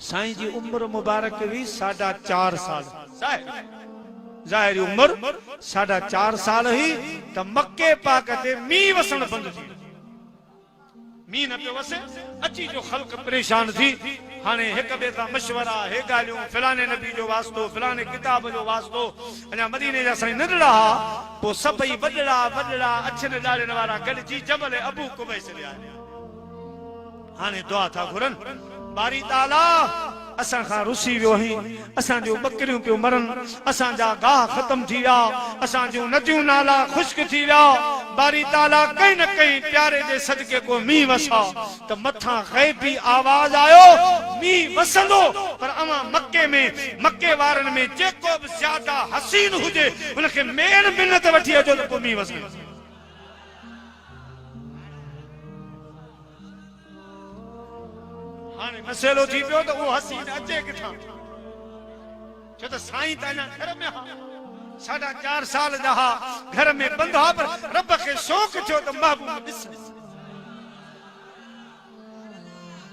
साईं जी उम्र मुबारक हुई 4.5 साल। ज़ाहिरी उम्र 4.5 साल हुई त मक्के पाक ते मींह वसण बंद थी। मींह न पियो वसे, अची जो ख़ल्क़ परेशान थी। हाणे हिक ॿिए सां मशवरा, हे ॻाल्हियूं, फलाणे नबी जो वास्तो, फलाणे किताब जो वास्तो। अञा मदीने जा साईं नंढड़ा हा, पोइ सभई वॾड़ा वॾड़ा अछनि ॾाड़ियुनि वारा गॾिजी जबल अबू कुबैस ते आया। हाणे दुआ था घुरनि, बारी ताला असां खां रुसी वियो ही, असां जो बकरियूं पियो मरन, असां जा गाह खत्म थी विया, असां जो नदियूं नाला खुश्क थी विया। बारी ताला कहीं न कहीं प्यारे जे सदके को मींह वसा त मथा गैबी आवाज आयो, मींह वसंदो पर अमा मक्के में, मक्के वारन में जेको भी ज्यादा हसीन हुजे उनके मेन मिन्नत वठी अचो त पोइ मींह वसंदो। हाणे मसइलो थी पियो त उहो हसीन अचे किथां, छो त साईं त अञा घर में हा, 4.5 साल जा हा, घर में बंद हा, पर रब खे शौक़ थियो त महबूब ॾिस,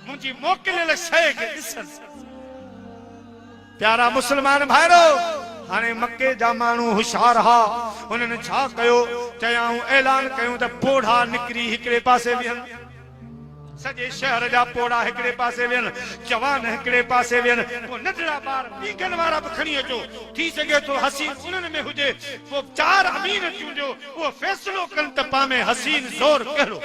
मुंहिंजी मोकिलियल शइ खे ॾिसनि। प्यारा मुस्लमान भाइरो, हाणे मक्के जा माण्हू होशियार हा, उन्हनि छा कयो, चयाऊं ऐलान कयूं त पोढ़ा निकिरी हिकिड़े पासे विहनि, सॼे शहर जा पोड़ा हिकिड़े पासे वेहनि, जवान हिकिड़े पासे वेहनि, पोइ नंढड़ा ॿार पीकनि वारा बि खणी अचो, थी सघे थो हसीन उन्हनि में हुजे, पोइ 4 अमीर चूंडियो, उहो फ़ैसिलो कनि त पामे हसीन ज़ोर कहिड़ो।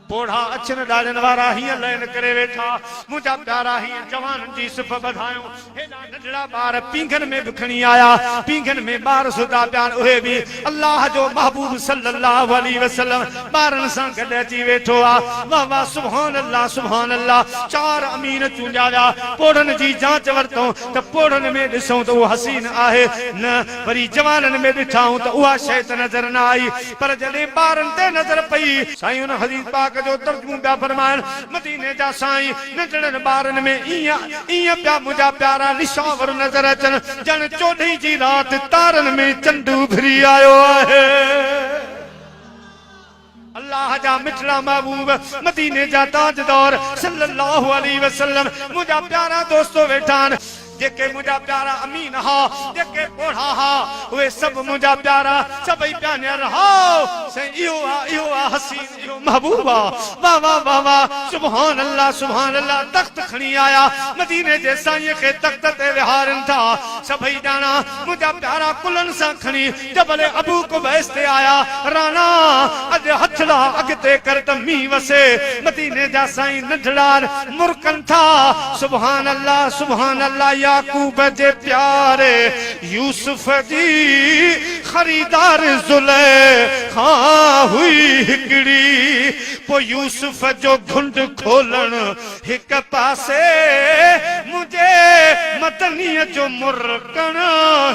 पोढ़ा अछनि ॾाड़ियुनि वारा हीअं लैन करे वेठा, मुंहिंजा प्यारा हीअं जवान जी सिफ़ ॿधायूं, हेॾा नंढड़ा ॿार पींघनि में बि खणी आया, पींघनि में ॿार सुधा पिया, उहे बि अल्लाह जो महबूब सल्लल्लाहु अलैहि वसल्लम ॿारनि सां गॾु अची वेठो आहे। वाह वाह सुभान अल्लाह सुभान अल्लाह। 4 अमीर चूंडिया विया, पोढ़नि जी जांच वरितऊं त पोढ़नि में ॾिसूं त उहो हसीन आहे न, वरी जवाननि में ॾिठाऊं त उहा शइ त नज़र न आई, पर जॾहिं ॿारनि ते नज़र पई, साईं उन हदीस पाक जो तर्जुमो पिया फरमाइनि, मदीने जा साईं नंढड़नि ॿारनि में ईअं पिया मुंहिंजा प्यारा निशावर नज़र अचनि, ॼण 14 जी राति तारनि में चंडू फिरी आयो आहे। अल्लाह जा मिठड़ा महबूब, मदीने जा ताजदार सल्लल्लाहु अलैहि वसल्लम, मुंहिंजा प्यारा दोस्तो वेठा आहिनि, जेके मुंहिंजा प्यारा अमीन हा, जेके पोढ़ा हा, उहे सभु मुंहिंजा प्यारा सभई प्यार हा, इहो आहे हसीन, इहो महबूब आहे। वाह वाह वाह वाह सुभान अल्लाह सुभान अल्लाह। तख्त खणी आया, मदीने जे साईं खे तख्त ते विहारनि था, सभई ॼाणा मुंहिंजा प्यारा कुलनि सां खणी जबल अबू कुबैस ते आया। राणा अॼु हथड़ा अॻिते कर त मींह वसे, मदीने जा साईं नंढड़ा मुरकनि था। सुभान अल्लाह सुभान अल्लाह। याकूब जे प्यारे यूसुफ जी खरीदार ज़ुलेखा हुई हिकड़ी, पोइ यूसुफ जो घुंड खोलण हिक पासे, मुझे मतनीअ जो मुरकण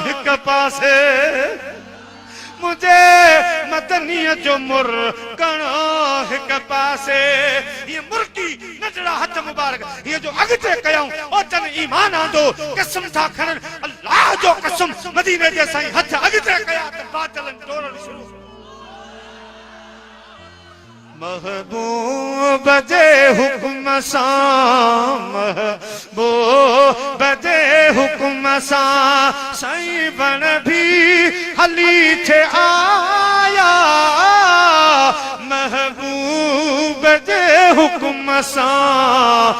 हिक पासे, मुझे मतनीअ जो मुरकण हिक पासे। ये मुर्की नजरा हथ मुबारक ये जो अगते कयाऊं ओ जन ईमान आंदो, कसम था खणन अल्लाह जो कसम, मदीने जे साईं हथ अगते कया त बादलन टोरण शुरू। महबूब जे हुक्म सां, महबूब जे हुक्म सां साईं बण भी हली थे आया, महबूब जे हुक्म सां,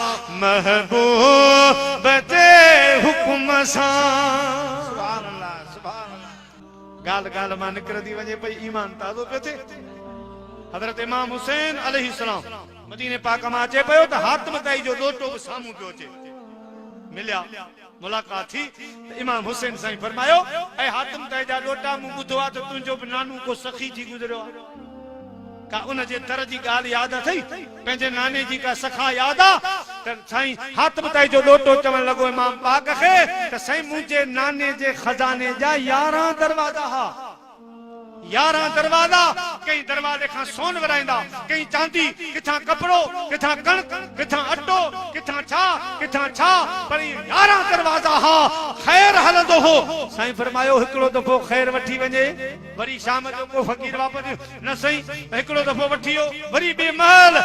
महबूब जे हुक्म सां। सुभान अल्लाह सुभान अल्लाह। गाल गाल मां निकरंदी वञे पई, ईमान ताज़ो पियो थिए। हज़रत इमाम हुसैन अलैहिस्सलाम मदीने पाक मां अचे पियो त हातिम ताई जो लोटो बि साम्हूं पियो अचे। मिलिया, मुलाकात थी त इमाम हुसैन साईं फरमायो, ऐं हातिम ताई जा लोटा मूं ॿुधो आहे त तुंहिंजो बि नानू को सखी थी गुज़रियो आहे। का उन जे दर जी ॻाल्हि यादि अथई, पंहिंजे नाने जी का सखा यादि आहे त साईं हातिम ताई जो लोटो चवण लॻो इमाम पाक खे त साईं मुंहिंजे नाने जे खज़ाने जा 11 दरवाज़ा हा, 11 दरवाजा। कई दरवाजे खां सोन विराईंदा, कई चांदी, किथां कपड़ो, किथां कणक, किथां अटो, किथां किथां छा पर 11 दरवाजा हा खैर हलंदो हो साईं फरमायो हिकिड़ो दफ़ो खैर वठी वञे वरी शाम जो को फकीर वापस न सही हिकिड़ो दफ़ो वठी वरी ॿिए महल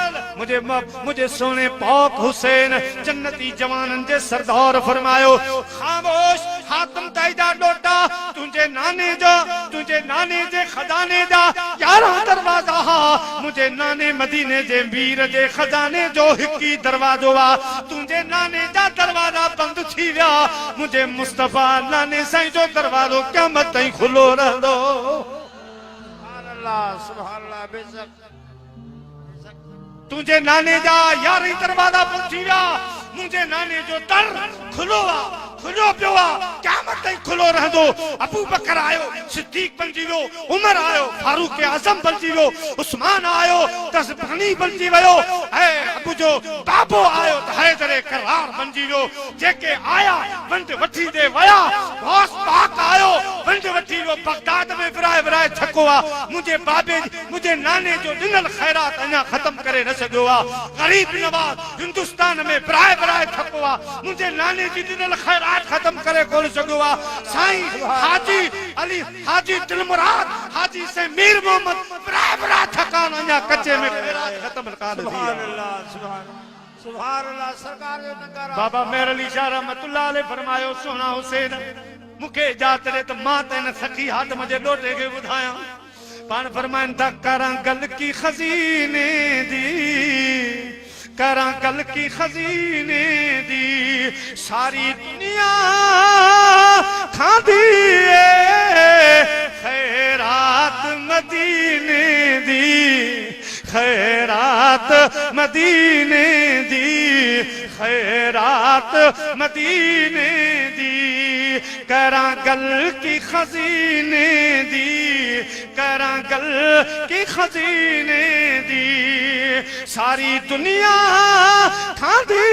मुझे सोने पाक हुसैन जन्नती जवाननि जे सरदार फरमायो खामोश हातम ताईदा डोटा तुझे नाने जे खजाने जा 11 दरवाजा हा मुझे नाने मदीने जे वीर जे खजाने जो हिकी दरवाजो वा तुझे नाने जा दरवाजा बंद थी विया मुझे मुस्तफा नाने साईं जो दरवाजो क़यामत ताईं खुलो रहंदो सुभान अल्लाह बेशक तुझे नाने जा 11 दरवाजा बंद थी विया मुझे नाने जो दर खुलो पियो क़यामत ताईं खुलो रहंदो अबू बकर आयो सिद्दीक बणजी वियो उमर आयो फारूक आज़म बणजी वियो उस्मान आयो तसबानी बणजी वियो ऐ अबू जो बाबो आयो त हैदर करार बणजी वियो जेके आया वंड वठी दे वया गौस पाक आयो वंड वठी वियो बगदाद में विराए छको मुझे बाबे मुझे नाने जो दिनल खैरात अञा खत्म करे न सघियो गरीब नवाज हिंदुस्तान में विराए छको मुझे नाने जी दिनल खैरात खत्म करे कोन सघियो साईं हाजी अली हाजी दिलमुराद हाजी से मीर मोहम्मद विराए थकान अञा कच्चे में खत्म कान सुभान अल्लाह सरकार जो नगारा बाबा मेहर अली शाह रहमतुल्लाह अलैह फरमायो सोना हुसैन मुखे इजाजत दे त मां ते न सखी हाथ मुझे डोटे के बुधाया पान फरमान था करा गल की खजीने दी करा गल की खजीने दी सारी दुनिया खादी खैरात मदीने दी खैरात मदीने दी खैरात मदीने दी करा गल की खजीने दी करा गल की खजीने दी सारी दुनिया खादी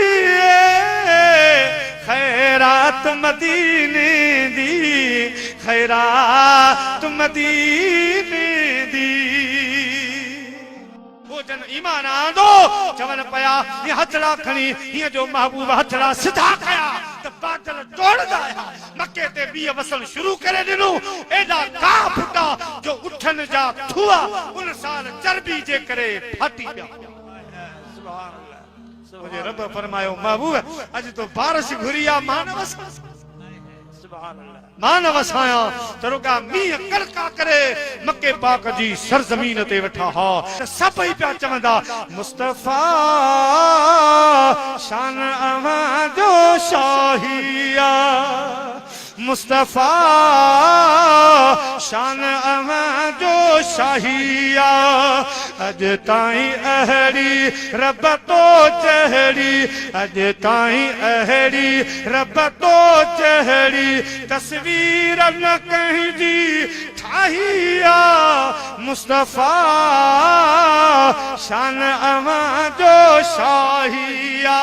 खैरात मदीने दी खैरात मदीने दी जन ईमान आंदो चवन पया ये हथड़ा खणी ये जो महबूब हथड़ा सिधा कया त बादल तोड़दा मक्के ते बी वसल शुरू करे दिनो एडा का फुटा जो उठन जा थुआ उन साल चर्बी जे करे फाटी पिया सुभान अल्लाह मुझे रब फरमायो महबूब आज तो बारिश घुरिया मानवस सुभान अल्लाह मानव साया तरुका मीह कड़का करे मक्के पाक जी सरजमीन ते वठा हा सब ही पिया चवंदा मुस्तफा शान अवा जो शाहिया मुस्तफा शान अवा जो शाहिया अज ताई अहड़ी रब तो चहड़ी अज ताई अहड़ी रब तो चहड़ी तस्वीर न कहीं जी ठाहिया मुस्तफा शान अवा जो शाहिया।